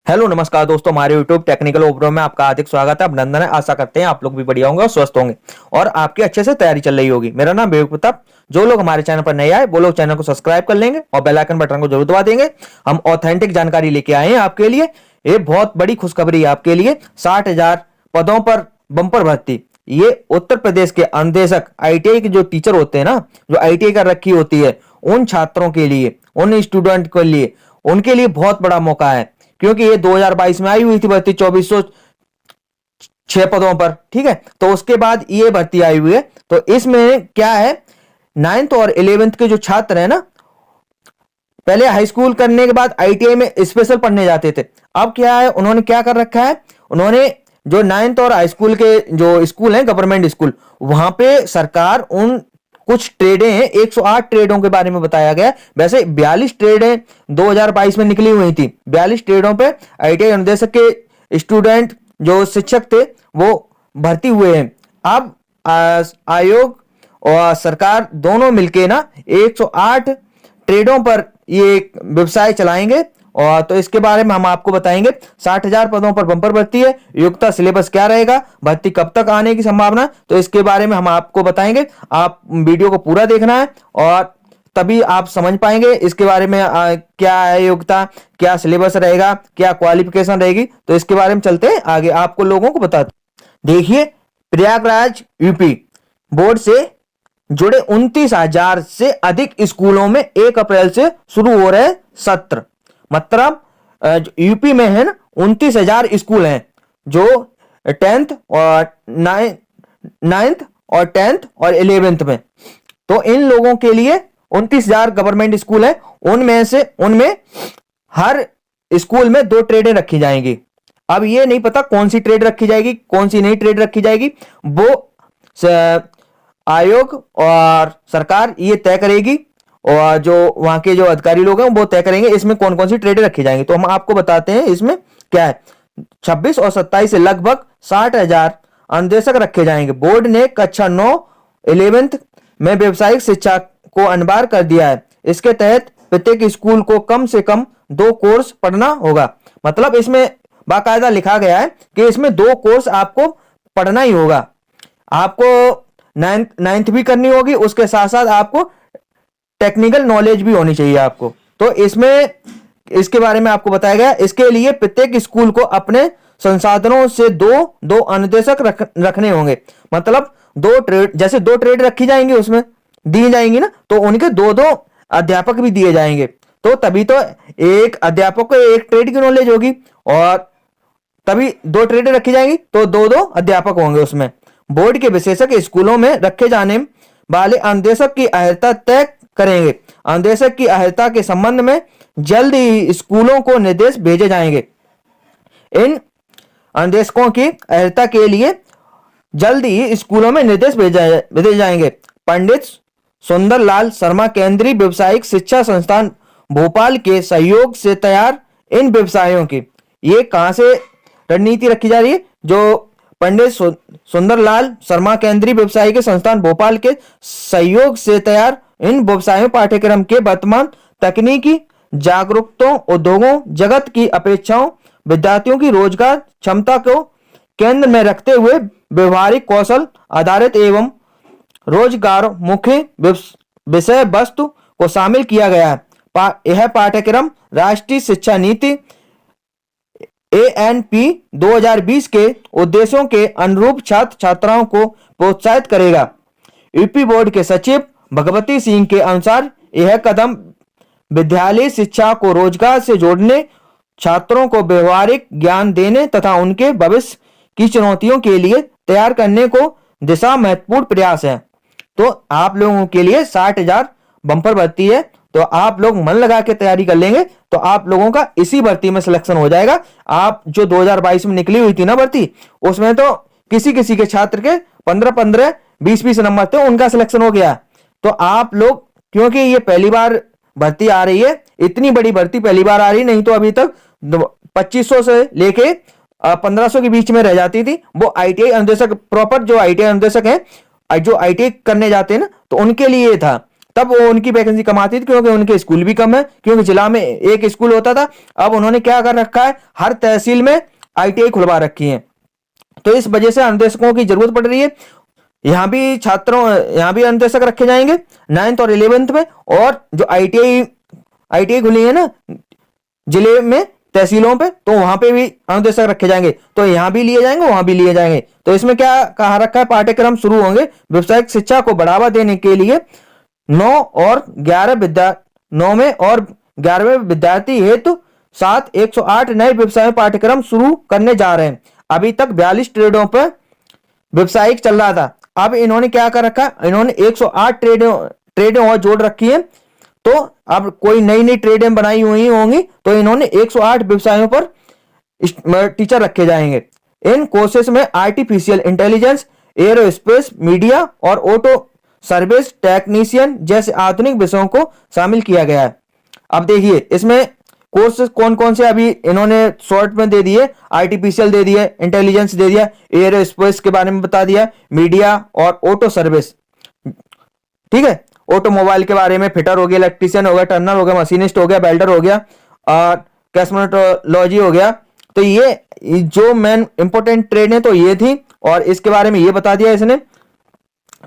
Hello नमस्कार दोस्तों, हमारे यूट्यूब टेक्निकल ओवरव्यू में आपका हार्दिक स्वागत है। अभिनंदन है। आशा करते हैं आप लोग भी बढ़िया होंगे और स्वस्थ होंगे और आपकी अच्छे से तैयारी चल रही होगी। मेरा नाम विवेक प्रताप। जो लोग हमारे चैनल पर नए आए वो लोग चैनल को सब्सक्राइब कर लेंगे और बेल आइकन बटन को जरूर दबा देंगे। हम ऑथेंटिक जानकारी लेके आए हैं आपके लिए। ये बहुत बड़ी खुशखबरी है आपके लिए। 60,000 पदों पर बंपर भर्ती। ये उत्तर प्रदेश के अनुदेशक आईटीआई के जो टीचर होते हैं ना, जो आईटीआई कर रखी होती है, उन छात्रों के लिए, उन स्टूडेंट के लिए, उनके लिए बहुत बड़ा मौका है। क्योंकि ये 2022 में आई हुई थी भर्ती 2406 पदों पर। ठीक है, तो उसके बाद ये भर्ती आई हुई है। तो इसमें क्या है, 9th और 11th के जो छात्र हैं ना, पहले हाई स्कूल करने के बाद आईटीआई में स्पेशल पढ़ने जाते थे। अब क्या है, उन्होंने क्या कर रखा है, उन्होंने जो 9th और हाई स्कूल के जो स्कूल हैं, गवर्नमेंट स्कूल, वहां पे सरकार उन कुछ ट्रेडें हैं, 108 ट्रेडों के बारे में बताया गया। वैसे 42 ट्रेडें 2022 में निकली हुई थी। 42 ट्रेडों पे आईटीआई अनुदेशक के स्टूडेंट जो शिक्षक थे वो भर्ती हुए हैं। अब आयोग और सरकार दोनों मिलके ना 108 ट्रेडों पर ये व्यवसाय चलाएंगे। और तो इसके बारे में हम आपको बताएंगे। 60,000 पदों पर बंपर भर्ती है। योग्यता सिलेबस क्या रहेगा, भर्ती कब तक आने की संभावना, तो इसके बारे में हम आपको बताएंगे। आप वीडियो को पूरा देखना है और तभी आप समझ पाएंगे इसके बारे में। क्या है योग्यता, क्या सिलेबस रहेगा, क्या क्वालिफिकेशन रहेगी, तो इसके बारे में चलते हैं आगे, आपको लोगों को बताते। देखिए, प्रयागराज यूपी बोर्ड से जुड़े 29,000 से अधिक स्कूलों में 1 अप्रैल से शुरू हो रहे सत्र। मतलब यूपी में है ना 29,000 स्कूल हैं जो 10th और 9th और 10th और 11th में। तो इन लोगों के लिए 29,000 गवर्नमेंट स्कूल हैं। उनमें हर स्कूल में 2 ट्रेडें रखी जाएंगी। अब ये नहीं पता कौन सी ट्रेड रखी जाएगी, कौन सी नई ट्रेड रखी जाएगी, वो आयोग और सरकार ये तय करेगी और जो वहां के जो अधिकारी लोग हैं वो तय करेंगे इसमें कौन कौन सी ट्रेडें रखी जाएंगी। तो हम आपको बताते हैं इसमें क्या है। 26 और 27 से लगभग 60,000 अनुदेशक रखे जाएंगे। बोर्ड ने कक्षा 9 11th में व्यावसायिक शिक्षा को अनिवार्य कर दिया है। इसके तहत प्रत्येक स्कूल को कम से कम 2 कोर्स पढ़ना होगा। मतलब इसमें बाकायदा लिखा गया है कि इसमें 2 कोर्स आपको पढ़ना ही होगा। आपको 9th भी करनी होगी, उसके साथ साथ आपको टेक्निकल नॉलेज भी होनी चाहिए आपको। तो इसमें इसके बारे में आपको बताया गया। इसके लिए प्रत्येक स्कूल को अपने संसाधनों से दो अनुदेशक रखने होंगे। मतलब 2 ट्रेड, जैसे 2 ट्रेड रखी जाएंगी उसमें दी जाएंगी ना, तो उनके 2 अध्यापक भी दिए जाएंगे। तो तभी तो एक अध्यापक को एक ट्रेड की नॉलेज होगी और तभी 2 ट्रेड रखी जाएंगी तो 2 अध्यापक होंगे उसमें। बोर्ड के विशेषज्ञ स्कूलों में रखे जाने वाले अनुदेशक की अहर्ता तय करेंगे। अनुदेशक की अहर्ता के संबंध में जल्द ही स्कूलों को निर्देश भेजे जाएंगे। इन अनुदेशकों की अहर्ता के लिए जल्द ही स्कूलों में निर्देश भेजे जाएंगे। पंडित सुंदरलाल शर्मा केंद्रीय व्यावसायिक शिक्षा संस्थान भोपाल के सहयोग से तैयार इन व्यवसायों की ये कहां से रणनीति रखी जा रही है, जो पंडित सुंदरलाल शर्मा केंद्रीय व्यवसायिक संस्थान भोपाल के सहयोग से तैयार इन व्यवसायों पाठ्यक्रम के वर्तमान तकनीकी जागरूकताओं, उद्योगों जगत की अपेक्षाओं, विद्यार्थियों की रोजगार क्षमता को केंद्र में रखते हुए व्यवहारिक कौशल आधारित एवं रोजगार मुखी विषय वस्तु को शामिल किया गया है। यह पाठ्यक्रम राष्ट्रीय शिक्षा नीति ANP 2020 के उद्देश्यों के अनुरूप छात्र छात्राओं को प्रोत्साहित करेगा। यूपी बोर्ड के सचिव भगवती सिंह के अनुसार यह कदम विद्यालय शिक्षा को रोजगार से जोड़ने, छात्रों को व्यवहारिक ज्ञान देने तथा उनके भविष्य की चुनौतियों के लिए तैयार करने को दिशा महत्वपूर्ण प्रयास है। तो आप लोगों के लिए 60,000 बंपर भर्ती है। तो आप लोग मन लगा के तैयारी कर लेंगे तो आप लोगों का इसी भर्ती में सिलेक्शन हो जाएगा। आप जो 2022 में निकली हुई थी ना भर्ती, उसमें तो किसी किसी के छात्र के 15-15 20-20 नंबर थे, उनका सिलेक्शन हो गया। तो आप लोग, क्योंकि ये पहली बार भर्ती आ रही है, इतनी बड़ी भर्ती पहली बार आ रही, नहीं तो अभी तक 2500 से लेके 1500 के बीच में रह जाती थी। वो आईटीआई अनुदेशक, प्रॉपर जो आईटीआई अनुदेशक है, जो आईटीआई करने जाते हैं ना, तो उनके लिए था। तब वो उनकी वैकेंसी कम आती थी क्योंकि उनके स्कूल भी कम है, क्योंकि जिला में एक स्कूल होता था। अब उन्होंने क्या कर रखा है, हर तहसील में आईटीआई खुलवा रखी है। तो इस वजह से अनुदेशकों की जरूरत पड़ रही है। यहाँ भी अनुदेशक रखे जाएंगे 9th और 11th में। और जो आईटीआई खुली है ना जिले में, तहसीलों पे, तो वहां पे भी अनुदेशक रखे जाएंगे। तो यहाँ भी लिए जाएंगे, वहां भी लिए जाएंगे। तो इसमें क्या कहा रखा है, पाठ्यक्रम शुरू होंगे व्यावसायिक शिक्षा को बढ़ावा देने के लिए 9 में और 11वें विद्यार्थी हेतु 108 नए व्यवसाय पाठ्यक्रम शुरू करने जा रहे हैं। अभी तक 42 ट्रेडों पर व्यवसायिक चल रहा था। अब इन्होंने क्या कर रखा, इन्होंने 108 ट्रेडें और जोड़ रखी है। तो अब कोई नई ट्रेडें बनाई हुई होंगी, तो इन्होंने 108 व्यवसायों पर टीचर रखे जाएंगे। इन कोर्सेस में आर्टिफिशियल इंटेलिजेंस, एरोस्पेस, मीडिया और ऑटो सर्विस टेक्नीशियन जैसे आधुनिक विषयों को शामिल किया गया है। अब देखिए इसमें कोर्सेज कौन कौन से अभी इन्होंने शॉर्ट में दे दिए। आर्टिफिशियल दे दिया, इंटेलिजेंस दे दिया, एरोस्पेस के बारे में बता दिया, मीडिया और ऑटो सर्विस, ठीक है, ऑटोमोबाइल के बारे में, फिटर हो गया, इलेक्ट्रीशियन हो गया, टर्नर हो गया, मशीनिस्ट हो गया, वेल्डर हो गया और कॉस्मेटोलॉजी हो गया। तो ये जो मेन इंपोर्टेंट ट्रेड है तो ये थी। और इसके बारे में ये बता दिया इसने,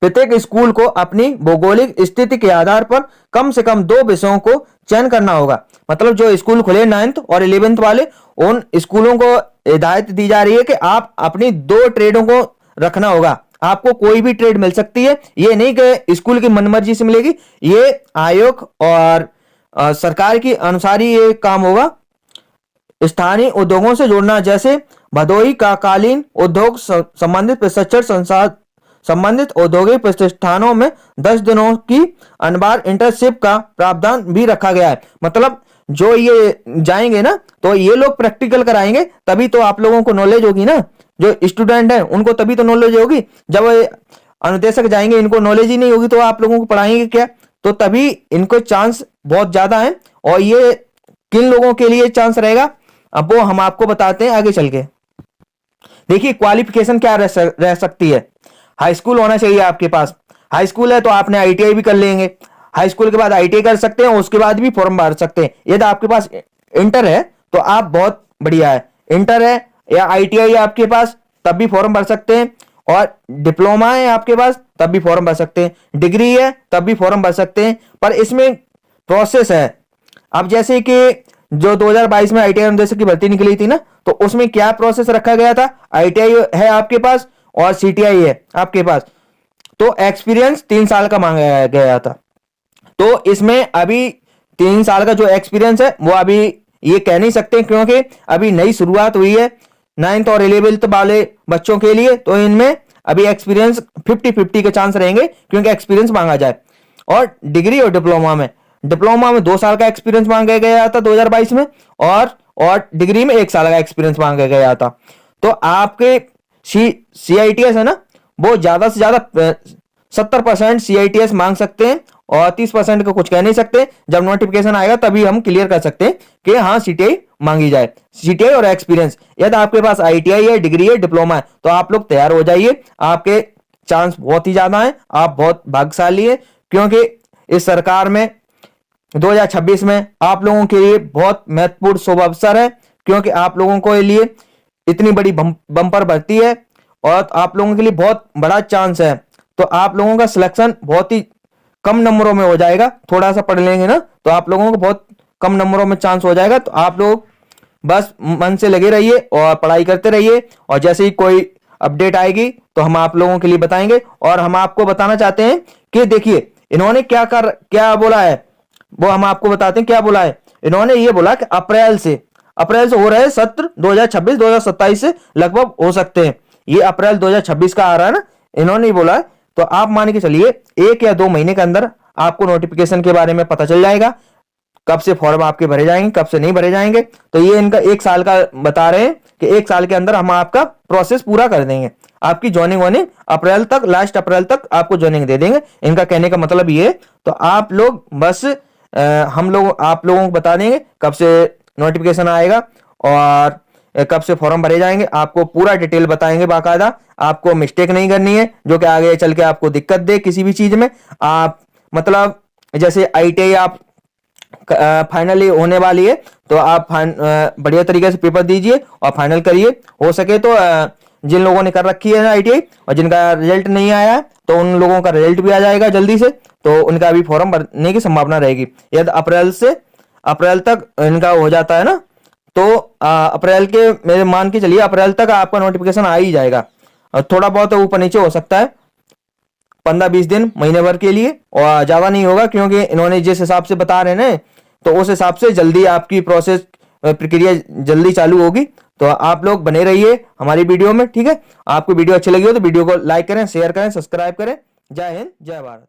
प्रत्येक स्कूल को अपनी भौगोलिक स्थिति के आधार पर कम से कम 2 विषयों को चयन करना होगा। मतलब जो स्कूल खुले 9th और 11th वाले, उन स्कूलों को हिदायत दी जा रही है कि आप अपनी 2 ट्रेडों को रखना होगा। आपको कोई भी ट्रेड मिल सकती है, ये नहीं कि स्कूल की मनमर्जी से मिलेगी। ये आयोग और सरकार के अनुसार ही ये काम होगा। स्थानीय उद्योगों से जोड़ना, जैसे भदोही का कालीन उद्योग संबंधित प्रशिक्षण संबंधित औद्योगिक प्रतिष्ठानों में 10 दिनों की अनबार इंटर्नशिप का प्रावधान भी रखा गया है। मतलब जो ये जाएंगे ना, तो ये लोग प्रैक्टिकल कराएंगे, तभी तो आप लोगों को नॉलेज होगी ना। जो स्टूडेंट हैं उनको तभी तो नॉलेज होगी। जब अनुदेशक जाएंगे, इनको नॉलेज ही नहीं होगी, तो आप लोगों को पढ़ाएंगे क्या। तो तभी इनको चांस बहुत ज्यादा है। और ये किन लोगों के लिए चांस रहेगा, अब वो हम आपको बताते हैं आगे चल के। देखिए क्वालिफिकेशन क्या रह सकती है। हाई स्कूल होना चाहिए आपके पास। हाई स्कूल है तो आपने आईटीआई भी कर लेंगे। हाई स्कूल के बाद आईटीआई कर सकते हैं, उसके बाद भी फॉर्म भर सकते हैं। यदि आपके पास इंटर है तो आप बहुत बढ़िया है। इंटर है या आईटीआई आपके पास, तब भी फॉर्म भर सकते हैं। और डिप्लोमा है आपके पास, तब भी फॉर्म भर सकते हैं। डिग्री है तब भी फॉर्म भर सकते हैं। पर इसमें प्रोसेस है। अब जैसे कि जो 2022 में आईटीआई अनुदेशक की भर्ती निकली थी ना, तो उसमें क्या प्रोसेस रखा गया था। आईटीआई है आपके पास और सीटीआई है आपके पास, तो एक्सपीरियंस 3 साल का मांगा गया था। तो इसमें अभी 3 साल का जो एक्सपीरियंस है वो अभी ये कह नहीं सकते, क्योंकि अभी नई शुरुआत हुई है 9th और 11th वाले बच्चों के लिए। तो इनमें अभी एक्सपीरियंस 50-50 के चांस रहेंगे, क्योंकि एक्सपीरियंस मांगा जाए। और डिग्री और डिप्लोमा में 2 साल का एक्सपीरियंस मांगा गया था 2022 में, और डिग्री में 1 साल का एक्सपीरियंस मांगा गया था। तो आपके सीआईटीएस है ना, वो ज्यादा से ज्यादा 70% सीआईटीएस मांग सकते हैं, और 30% का कुछ कह नहीं सकते। जब नोटिफिकेशन आएगा तभी हम क्लियर कर सकते हैं कि हाँ सीटीआई मांगी जाए। सीटीआई और एक्सपीरियंस, यदि आपके पास आईटीआई है, डिग्री है, डिप्लोमा है, तो आप लोग तैयार हो जाइए। आपके चांस बहुत ही ज्यादा है, आप बहुत भाग्यशाली है, क्योंकि इस सरकार में 2026 में आप लोगों के लिए बहुत महत्वपूर्ण शुभ अवसर है, क्योंकि आप लोगों के लिए इतनी बड़ी बम्पर भर्ती है और आप लोगों के लिए बहुत बड़ा चांस है। तो आप लोगों का सिलेक्शन बहुत ही कम नंबरों में हो जाएगा। थोड़ा सा पढ़ लेंगे ना तो आप लोगों को बहुत कम नंबरों में चांस हो जाएगा। तो आप लोग बस मन से लगे रहिए और पढ़ाई करते रहिए, और जैसे ही कोई अपडेट आएगी तो हम आप लोगों के लिए बताएंगे। और हम आपको बताना चाहते हैं कि देखिए इन्होंने क्या बोला है, वो हम आपको बताते हैं क्या बोला है। इन्होंने ये बोला कि अप्रैल से हो रहे सत्र 2026-2027 से लगभग हो सकते हैं। ये अप्रैल 2026 का आ रहा है ना, इन्होंने ही बोला है। तो आप मान के चलिए 1 या 2 महीने के अंदर आपको नोटिफिकेशन के बारे में पता चल जाएगा, कब से फॉर्म आपके भरे जाएंगे, कब से नहीं भरे जाएंगे। तो ये इनका 1 साल का बता रहे हैं कि 1 साल के अंदर हम आपका प्रोसेस पूरा कर देंगे। आपकी ज्वाइनिंग होने अप्रैल तक, लास्ट अप्रैल तक आपको ज्वाइनिंग दे देंगे। इनका कहने का मतलब ये है। तो आप लोग बस आप लोगों को बता देंगे कब से नोटिफिकेशन आएगा और कब से फॉर्म भरे जाएंगे। आपको पूरा डिटेल बताएंगे बाकायदा। आपको मिस्टेक नहीं करनी है जो कि आगे चल के आपको दिक्कत दे किसी भी चीज में। आप मतलब जैसे ITI आप फाइनली होने वाली है, तो आप बढ़िया तरीके से पेपर दीजिए और फाइनल करिए। हो सके तो जिन लोगों ने कर रखी है ना ITI और जिनका रिजल्ट नहीं आया है, तो उन लोगों का रिजल्ट भी आ जाएगा जल्दी से, तो उनका भी फॉर्म भरने की संभावना रहेगी। यदि अप्रैल तक इनका हो जाता है ना, तो अप्रैल के मेरे मान के चलिए अप्रैल तक आपका नोटिफिकेशन आ ही जाएगा। और थोड़ा बहुत ऊपर नीचे हो सकता है 15-20 दिन, महीने भर के लिए, और ज्यादा नहीं होगा, क्योंकि इन्होंने जिस हिसाब से बता रहे हैं तो उस हिसाब से जल्दी आपकी प्रोसेस प्रक्रिया जल्दी चालू होगी। तो आप लोग बने रहिए हमारी वीडियो में, ठीक है। आपको वीडियो अच्छी लगी हो तो वीडियो को लाइक करें, शेयर करें, सब्सक्राइब करें। जय हिंद, जय भारत।